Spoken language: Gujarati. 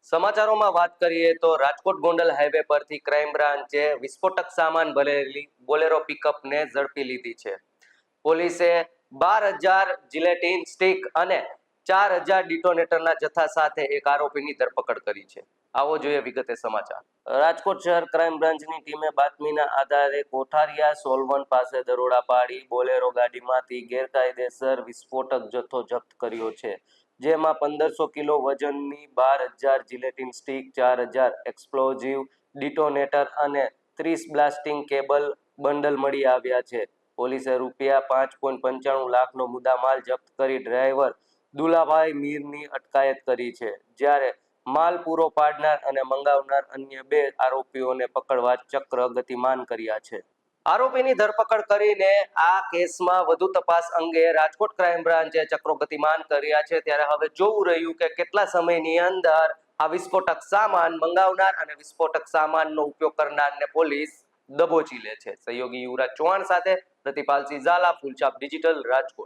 સમાચારોમાં વાત કરીએ તો રાજકોટ ગોંડલ હાઈવે પરથી ક્રાઇમ બ્રાન્ચે વિસ્ફોટક સામાન ભરેલી બોલેરો પિકઅપને ઝડપી લીધી છે. પોલીસે 12,000 જિલેટીન સ્ટિક અને 4,000 ડિટોનેટરના જથ્થા સાથે એક આરોપીની ધરપકડ કરી છે. આવો જોઈએ વિગતે સમાચાર. રાજકોટ શહેર ક્રાઇમ બ્રાન્ચની ટીમે બાતમીના આધારે કોઠારિયા સોલવન પાસે દરોડા પાડી બોલેરો ગાડીમાંથી ગેરકાયદેસર વિસ્ફોટક જથ્થો જપ્ત કર્યો છે. જેમાં 1,500 કિલો વજનની 12,000 જિલેટીન સ્ટિક, 4,000 એક્સપ્લોઝિવ ડિટોનેટર અને 30 બ્લાસ્ટિંગ કેબલ બંડલ મળી આવ્યા છે. પોલીસે રૂપિયા 5.95 લાખનો મુદ્દામાલ જપ્ત કરી ડ્રાઈવર દુલાભાઈ મીરની અટકાયત કરી છે. જ્યારે માલ પૂરો પાડનાર અને મંગાવનાર અન્ય 2 આરોપીઓને પકડવા ચક્ર ગતિમાન કર્યા છે. આરોપીની ધરપકડ કરીને આ કેસમાં વધુ તપાસ અંગે રાજકોટ ક્રાઇમ બ્રાન્ચે ચક્રો ગતિમાન કર્યા છે. ત્યારે હવે જોવું રહ્યું કે કેટલા સમયની અંદર આ વિસ્ફોટક સામાન મંગાવનાર અને વિસ્ફોટક સામાનનો ઉપયોગ કરનારને પોલીસ દબોચી લે છે. સહયોગી યુવરાજ ચૌહાણ સાથે પ્રતિપાલસિંહ ઝાલા, ફૂલછાપ ડિજિટલ, રાજકોટ.